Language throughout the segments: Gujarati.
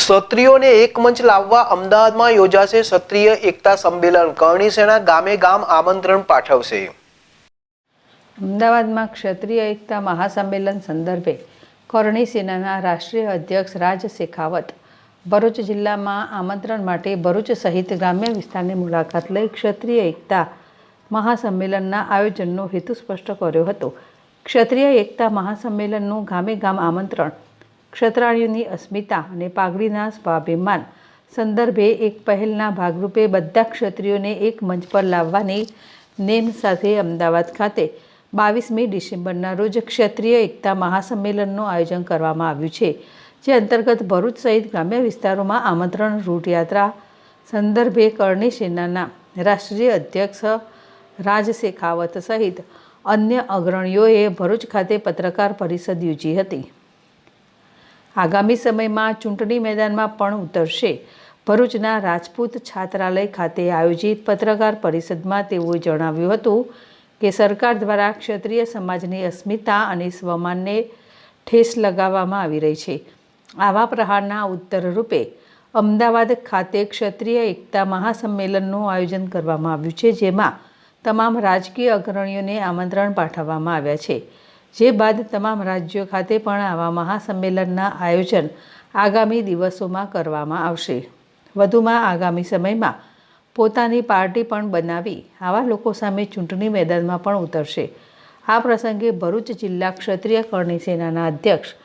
ક્ષત્રિયોને એક મંચ લાવવા અમદાવાદમાં યોજાશે ક્ષત્રિય એકતા સંમેલન. કરણી સેના ગામે ગામ આમંત્રણ પાઠવશે. અમદાવાદમાં ક્ષત્રિય એકતા મહાસંમેલન સંદર્ભે કરણી સેનાના રાષ્ટ્રીય અધ્યક્ષ રાજ શેખાવત ભરૂચ જિલ્લામાં આમંત્રણ માટે ભરૂચ સહિત ગ્રામ્ય વિસ્તારની મુલાકાત લઈ ક્ષત્રિય એકતા મહાસંમેલનના આયોજનનો હેતુ સ્પષ્ટ કર્યો હતો. ક્ષત્રિય એકતા મહાસંમેલનનું ગામે ગામ આમંત્રણ ક્ષત્રાણીઓની અસ્મિતા અને પાઘડીના સ્વાભિમાન સંદર્ભે એક પહેલના ભાગરૂપે બધા ક્ષત્રિયોને એક મંચ પર લાવવાની નેમ સાથે અમદાવાદ ખાતે 22મી ડિસેમ્બરના રોજ ક્ષત્રિય એકતા મહાસંમેલનનું આયોજન કરવામાં આવ્યું છે, જે અંતર્ગત ભરૂચ સહિત ગ્રામ્ય વિસ્તારોમાં આમંત્રણ રૂટ યાત્રા સંદર્ભે કરણી સેનાના રાષ્ટ્રીય અધ્યક્ષ રાજ શેખાવત સહિત અન્ય અગ્રણીઓએ ભરૂચ ખાતે પત્રકાર પરિષદ યોજી હતી. આગામી સમયમાં ચૂંટણી મેદાનમાં પણ ઉતરશે. ભરૂચના રાજપૂત છાત્રાલય ખાતે આયોજિત પત્રકાર પરિષદમાં તેઓએ જણાવ્યું હતું કે સરકાર દ્વારા ક્ષત્રિય સમાજની અસ્મિતા અને સ્વમાનને ઠેસ લગાવવામાં આવી રહી છે. આવા પ્રહારના ઉત્તર રૂપે અમદાવાદ ખાતે ક્ષત્રિય એકતા મહાસંમેલનનું આયોજન કરવામાં આવ્યું છે, જેમાં તમામ રાજકીય અગ્રણીઓને આમંત્રણ પાઠવવામાં આવ્યા છે. જે બાદ તમામ રાજ્યો ખાતે પણ આવા મહાસંમેલનના આયોજન આગામી દિવસોમાં કરવામાં આવશે. વધુમાં આગામી સમયમાં પોતાની પાર્ટી પણ બનાવી આવા લોકો સામે ચૂંટણી મેદાનમાં પણ ઉતરશે. આ પ્રસંગે ભરૂચ જિલ્લા ક્ષત્રિય કરણી સેનાના અધ્યક્ષ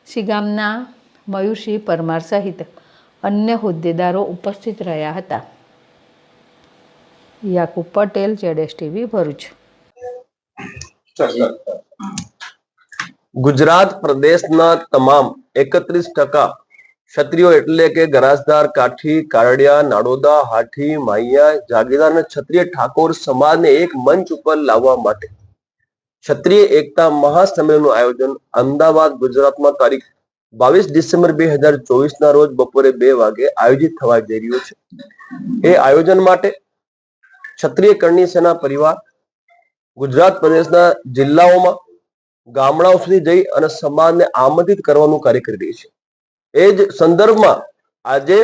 શિગામના મયુરસિંહ પરમાર સહિત અન્ય હોદ્દેદારો ઉપસ્થિત રહ્યા હતા. યાકુબ પટેલ, ZSTV, ભરૂચ. ગુજરાત પ્રદેશના તમામ 31% ક્ષત્રિયો એટલે કે ગરાસદાર, કાઠી, કારડિયા, નાડોદા, હાથી, માહિયા, જાગીરદાર અને ક્ષત્રિય ઠાકોર સમાજને એક મંચ ઉપર લાવવા માટે ક્ષત્રિય એકતા મહાસંમેલનનું આયોજન અમદાવાદ, ગુજરાતમાં તારીખ 22 ડિસેમ્બર 2024ના રોજ બપોરે 2 વાગે આયોજિત થવા જઈ રહ્યું છે. એ આયોજન માટે ક્ષત્રિય કરણી સેના પરિવાર ગુજરાત પ્રદેશના જિલ્લાઓમાં ગામડાઓ સુધી જઈ અને સમાજને આમંત્રિત કરવાનું કાર્ય કરી રહી છે. એ જ સંદર્ભમાં આજે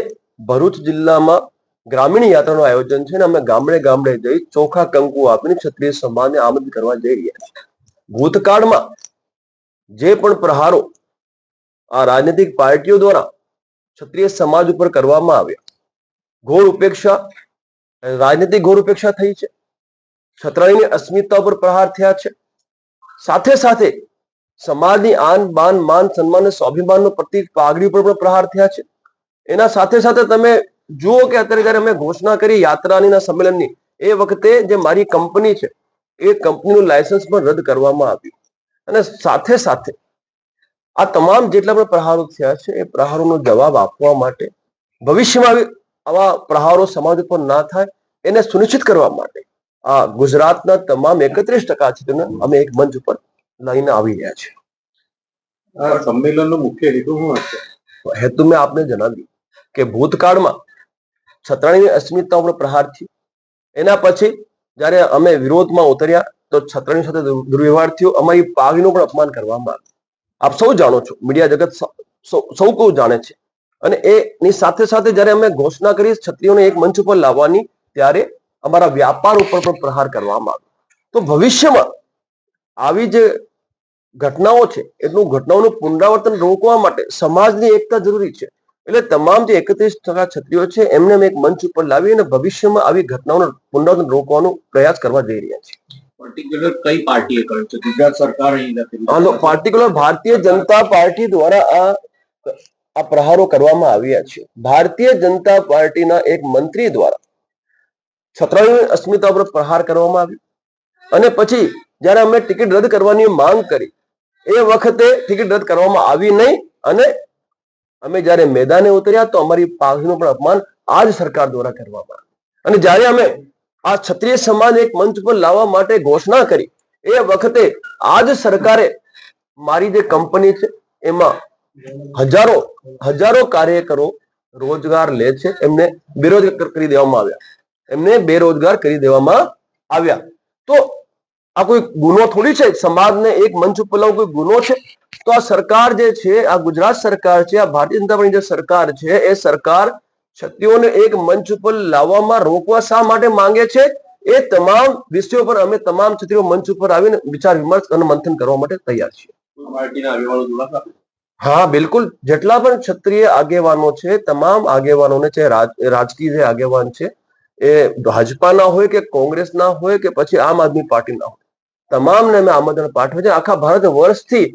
ભરૂચ જિલ્લામાં ગ્રામીણ યાત્રાનું આયોજન છે અને અમે ગામડે ગામડે જઈ ચોખા કંકુ આપીને ક્ષત્રિય સમાજને આમંત્રિત કરવા જઈ રહ્યા છીએ. ભૂતકાળમાં જે પણ પ્રહારો આ રાજનૈતિક પાર્ટીઓ દ્વારા ક્ષત્રિય સમાજ ઉપર કરવામાં આવ્યા, ઘોર ઉપેક્ષા, રાજનીતિક ઘોર ઉપેક્ષા થઈ છે. ક્ષત્રાણીની અસ્મિતા ઉપર પ્રહાર થયા છે. સાથે સાથે સમાજની આન બાન માન સન્માન અને સ્વાભિમાનનું પ્રતિક પાઘડી ઉપર પણ પ્રહાર થયા છે. એના સાથે સાથે તમે જુઓ કે અત્યારે જયારે અમે ઘોષણા કરી યાત્રાની સંમેલનની, એ વખતે જે મારી કંપની છે એ કંપનીનું લાયસન્સ પણ રદ કરવામાં આવ્યું. અને સાથે સાથે આ તમામ જેટલા પણ પ્રહારો થયા છે એ પ્રહારોનો જવાબ આપવા માટે, ભવિષ્યમાં આવા પ્રહારો સમાજ ઉપર ના થાય એને સુનિશ્ચિત કરવા માટે આ ગુજરાતના તમામ 31% છે અમે એક મંચ ઉપર લઈને આવી રહ્યા છીએ. આ સંમેલનનો મુખ્ય હેતુ શું હશે? હેતુ મેં આપને જણાવ્યું કે ભૂતકાળમાં ક્ષત્રાણીની અસ્મિતા ઉપર પ્રહાર થયો. એના પછી જયારે અમે વિરોધમાં ઉતર્યા તો ક્ષત્રાણી સાથે દુર્વ્યવહાર થયો, અમારી પાઘડીનું પણ અપમાન કરવામાં આવ્યું. આપ સૌ જાણો છો, મીડિયા જગત સૌ કોઈ જાણે છે. અને એની સાથે સાથે જયારે અમે ઘોષણા કરી ક્ષત્રિયોને એક મંચ ઉપર લાવવાની, ત્યારે અમારા વ્યાપાર ઉપર પણ પ્રહાર કરવામાં આવ્યો. તો ભવિષ્યમાં આવી જે ઘટનાઓ છે એટલું ઘટનાઓનું પુનરાવર્તન રોકવા માટે સમાજની એકતા જરૂરી છે. એટલે તમામ જે 31% ક્ષત્રિયો છે એમને એક મંચ ઉપર લાવી અને ભવિષ્યમાં આવી ઘટનાઓનું પુનરાવર્તન રોકવાનો પ્રયાસ કરવા જઈ રહ્યા છે. પર્ટિક્યુલર કઈ પાર્ટીએ કર્યું છે? ગુજરાત સરકાર પાર્ટિક્યુલર ભારતીય જનતા પાર્ટી દ્વારા આ પ્રહારો કરવામાં આવ્યા છે. ભારતીય જનતા પાર્ટીના એક મંત્રી દ્વારા ક્ષત્રાણીની અસ્મિતા પર પ્રહાર કરવામાં આવ્યો. અને પછી જયારે અમે ટિકિટ રદ કરવાની માંગ કરી, એ વખતે ટિકિટ રદ કરવામાં આવી નહીં. અને અમે જયારે મેદાને ઉતર્યા તો અમારી પાઘડીનું પણ અપમાન આ જ સરકાર દ્વારા કરવામાં આવ્યું. અને જયારે અમે આ ક્ષત્રિય સમાજ એક મંચ પર લાવવા માટે ઘોષણા કરી, એ વખતે આ જ સરકારે મારી જે કંપની છે એમાં હજારો કાર્યકરો રોજગાર લે છે, એમને બેરોજગાર કરી દેવામાં આવ્યા. તો આ કોઈ ગુનો થોડી છે? સમાજને એક મંચ ઉપર લાવવો કોઈ ગુનો છે? તો આ સરકાર જે છે, આ ગુજરાત સરકાર છે, આ ભારતીય જનતા પાર્ટીની જે સરકાર છે, એ સરકાર ક્ષત્રિયોને એક મંચ ઉપર લાવવામાં રોકવા શા માટે માંગે છે? એ તમામ વિષયો પર અમે તમામ ક્ષત્રિયો મંચ ઉપર આવીને વિચાર વિમર્શ અને મંથન કરવા માટે તૈયાર છીએ. હા, બિલકુલ. જેટલા પણ ક્ષત્રિય આગેવાનો છે, તમામ આગેવાનોને, છે રાજકીય જે આગેવાન છે, એ ભાજપાના હોય કે કોંગ્રેસના હોય કે પછી આમ આદમી પાર્ટીના હોય, તમામને અમે આમંત્રણ પાઠવે છે. આખા ભારત વર્ષથી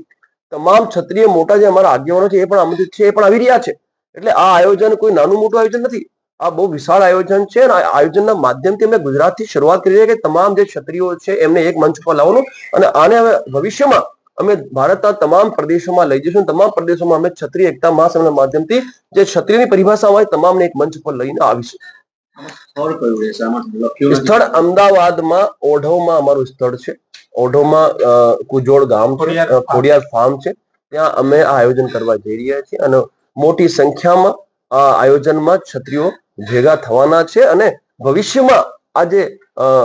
તમામ ક્ષત્રિય મોટા જે અમારા આગેવાનો છે, એ પણ આમંત્રિત છે, એ પણ આવી રહ્યા છે. એટલે આ આયોજન કોઈ નાનું મોટું આયોજન નથી. આ બહુ વિશાળ આયોજન છે. અને આ આયોજનના માધ્યમથી અમે ગુજરાતથી શરૂઆત કરી છે કે તમામ જે ક્ષત્રિયો છે એમને એક મંચ પર લાવવાનું, અને આને હવે ભવિષ્યમાં અમે ભારતના તમામ પ્રદેશોમાં લઈ જઈશું. તમામ પ્રદેશોમાં અમે ક્ષત્રિય એકતા મહાસંઘના માધ્યમથી જે ક્ષત્રિયની પરિભાષા હોય તમામને એક મંચ પર લઈને આવીશું. સ્થળ અમદાવાદમાં ઓઢવમાં અમારું સ્થળ છે. ઓઢવમાં કુજોડ ગામ છે, ખોડિયાર ફાર્મ છે, ત્યાં અમે આ આયોજન કરવા જઈ રહ્યા છીએ. અને મોટી સંખ્યામાં આ આયોજનમાં ક્ષત્રિયો ભેગા થવાના છે. અને ભવિષ્યમાં આજે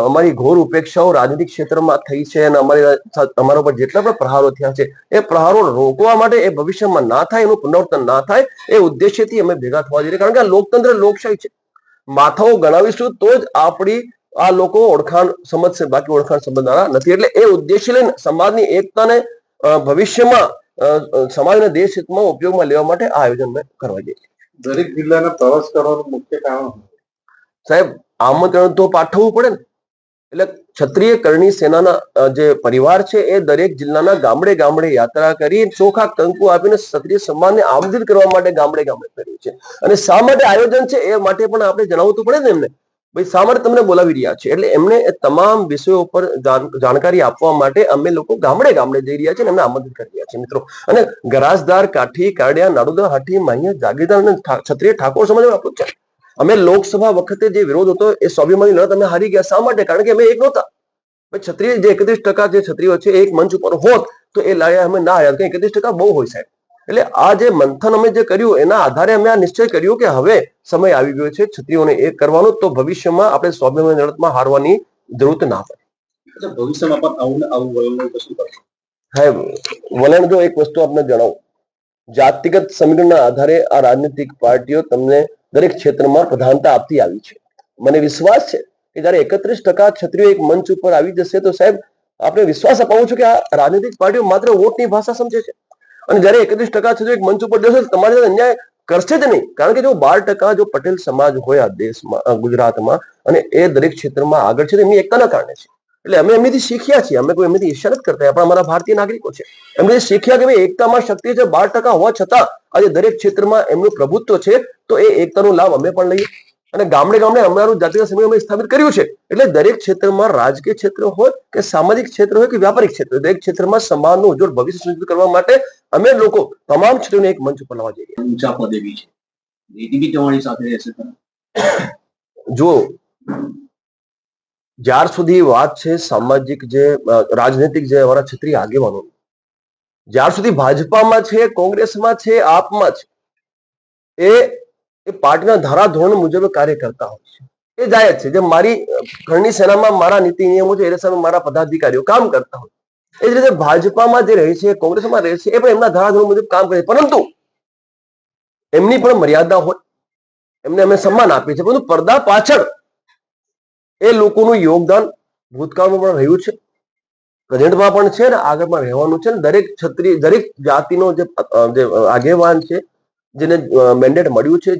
અમારી ઘોર ઉપેક્ષાઓ રાજનીતિક ક્ષેત્રમાં થઈ છે અને અમારા ઉપર જેટલા પણ પ્રહારો થયા છે, એ પ્રહારો રોકવા માટે, એ ભવિષ્યમાં ના થાય, એનું પુનરાવર્તન ના થાય, એ ઉદ્દેશ્યથી અમે ભેગા થવા જઈએ. કારણ કે આ લોકતંત્ર, લોકશાહી છે. માથાઓ ગણાવીશું તો જ આપણી આ લોકો ઓળખાણ સમજશે, બાકી ઓળખાણ સમજનારા નથી. એટલે એ ઉદ્દેશ્ય લઈને સમાજની એકતાને ભવિષ્યમાં સમાજના દેશ હિતમાં ઉપયોગમાં લેવા માટે આ આયોજન મેં કરવા જઈએ. દરેક જિલ્લાના પ્રવાસ કરવાનું મુખ્ય કારણ સાહેબ, આમંત્રણ તો પાઠવવું પડે ને. એટલે ક્ષત્રિય કરણી સેનાના જે પરિવાર છે, એ દરેક જિલ્લાના ગામડે ગામડે યાત્રા કરી ચોખા કંકુ આપીને ક્ષત્રિય સમાજને આમંત્રિત કરવા માટે ગામડે ગામડે કર્યું છે. અને શા માટે આયોજન છે એ માટે પણ આપણે જણાવવું તો પડે ને એમને, ભાઈ શા માટે તમને બોલાવી રહ્યા છે. એટલે એમને તમામ વિષયો પર જાણકારી આપવા માટે અમે લોકો ગામડે ગામડે જઈ રહ્યા છીએ અને એમને આમંત્રિત કરી રહ્યા છીએ મિત્રો. અને ગરાસદાર, કાઠી, કારડિયા, નાડોદા, હાટી, માહિયા, જાગીરદાર અને ક્ષત્રિય ઠાકોર સમાજ આપણું છે. અમે લોકસભા વખતે જે વિરોધ હતો એ સ્વાભિમાની લડત અમે હારી ગયા. શા માટે? કારણ કે અમે એક નહોતા. ક્ષત્રિય જે 31% જે ક્ષત્રિયો છે, એક મંચ ઉપર હોત તો એ લડાઈ અમે ના હાર્યા. 31% બહુ હોય સાહેબ. એટલે આ જે મંથન અમે જે કર્યું એના આધારે અમે આ નિશ્ચય કર્યો કે હવે સમય આવી ગયો છે ક્ષત્રિયોને એક કરવાનો, તો ભવિષ્યમાં આપણે સ્વાભિમાની લડતમાં હારવાની જરૂરત ના પડે. ભવિષ્યમાં પણ આવું વલણ કશું કરશે? સાહેબ, વલણ જો એક વસ્તુ આપને જણાવું, જાતિગત સમીકરણના આધારે આ રાજનીતિક પાર્ટીઓ તમને દરેક ક્ષેત્રમાં પ્રધાનતા આપતી આવી છે. મને વિશ્વાસ છે કે જયારે 31% ક્ષત્રિયો એક મંચ ઉપર આવી જશે તો સાહેબ આપણે વિશ્વાસ અપાવું છું કે આ રાજનીતિક પાર્ટીઓ માત્ર વોટની ભાષા સમજે છે. અને જયારે 31% ક્ષત્રિયો એક મંચ ઉપર જશે તમારી સાથે અન્યાય કરશે જ નહીં. કારણ કે જો 12% જો પટેલ સમાજ હોય આ દેશમાં, ગુજરાતમાં, અને એ દરેક ક્ષેત્રમાં આગળ છે, એમની એકતાના કારણે છે. એટલે અમે એમનીથી શીખ્યા છીએ. અમે કોઈ એમનીથી ઈર્ષ્યા નથી કરતા, પણ અમારા ભારતીય નાગરિકો છે. એમણે શીખ્યા કે ભાઈ એકતામાં શક્તિ છે. 12% હોવા છતાં આજે દરેક ક્ષેત્રમાં એમનું પ્રભુત્વ છે, તો એ એકતાનો લાભ અમે પણ લઈએ. અને ગામડે ગામડે અમારું જાતિગત સમીકરણ અમે સ્થાપિત કર્યું છે. એટલે દરેક ક્ષેત્રમાં, રાજકીય ક્ષેત્ર હોય કે સામાજિક ક્ષેત્ર હોય કે વ્યાપારિક ક્ષેત્ર, દરેક ક્ષેત્રમાં સમાજનું ઉજ્જવળ ભવિષ્ય સુનિશ્ચિત કરવા માટે અમે લોકો તમામ ક્ષેત્રોને એક મંચ ઉપર લાવવા જઈએ. ઊંચા પદે બી છે, નીતિ તમારી સાથે રહેશે. જો જ્યાર સુધી વાત છે સામાજિક જે રાજનૈતિક જે અમારા ક્ષત્રિય આગેવાનો, જ્યાર સુધી ભાજપામાં છે, કોંગ્રેસમાં છે, આપમાં છે, એ પાર્ટીના ધારાધોરણ મુજબ કાર્ય કરતા હોય છે. એ જાય છે. જે મારી કરણી સેનામાં મારા નીતિ નિયમો છે એ સામે મારા પદાધિકારીઓ કામ કરતા હોય, એ જ રીતે ભાજપામાં જે રહે છે, કોંગ્રેસમાં રહે છે, એ પણ એમના ધારાધોરણ મુજબ કામ કરે છે. પરંતુ એમની પણ મર્યાદા હોય, એમને અમે સન્માન આપીએ છીએ. પરંતુ પડદા પાછળ એ લોકોનું યોગદાન ભૂતકાળમાં પણ રહ્યું છે, પ્રેઝન્ટમાં પણ છે ને આગળ પણ રહેવાનું છે. દરેક ક્ષત્રિય, દરેક જાતિનો જે આગેવાન છે, જેને મેન્ડેટ મળ્યું છે,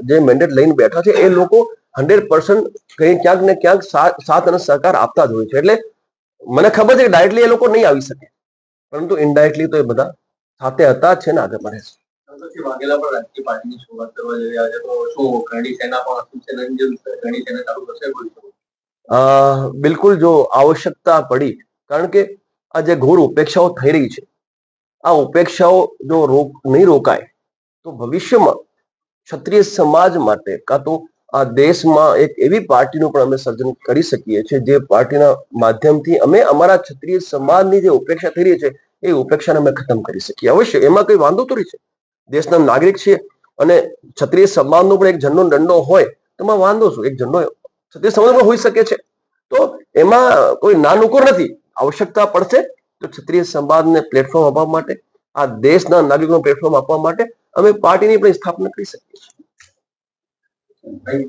જે મેન્ડેટ લઈને બેઠા છે, એ લોકો 100% કઈ ક્યાંક ને ક્યાંક સાથ અને સહકાર આપતા જ હોય છે. એટલે મને ખબર છે કે ડાયરેક્ટલી એ લોકો નહીં આવી શકે, પરંતુ ઇનડાયરેક્ટલી તો એ બધા સાથે હતા છે ને આગળ મળે છે. વાઘેલા પણ રાજકીય પાર્ટીની શરૂઆત કરવા જઈ રહ્યા છે, તો શું કરણી સેના પણ કરણી સેના ચાલુ કરશે? બિલકુલ, જો આવશ્યકતા પડી, કારણ કે આ જે ઘોર ઉપેક્ષાઓ થઈ રહી છે, આ ઉપેક્ષાઓ જો નહીં રોકાય તો ભવિષ્યમાં ક્ષત્રિય સમાજ માટે કાં તો આ દેશમાં એક એવી પાર્ટીનું પણ અમે સર્જન કરી શકીએ છીએ, જે પાર્ટીના માધ્યમથી અમે અમારા ક્ષત્રિય સમાજની જે ઉપેક્ષા થઈ રહી છે એ ઉપેક્ષાને અમે ખતમ કરી શકીએ. અવશ્ય એમાં કઈ વાંધો તો છે, દેશના નાગરિક છે અને ક્ષત્રિય સમાજનો પણ એક ઝંડો દંડો હોય તો એમાં વાંધો શું? એક ઝંડો ક્ષત્રિય સમાજ પણ હોઈ શકે છે. તો એમાં કોઈ નાનુકૂર નથી. આવશ્યકતા પડશે તો ક્ષત્રિય સમાજને પ્લેટફોર્મ આપવા માટે, આ દેશના નાગરિકોને પ્લેટફોર્મ આપવા માટે અમે પાર્ટીની પણ સ્થાપના કરી શકીએ છીએ.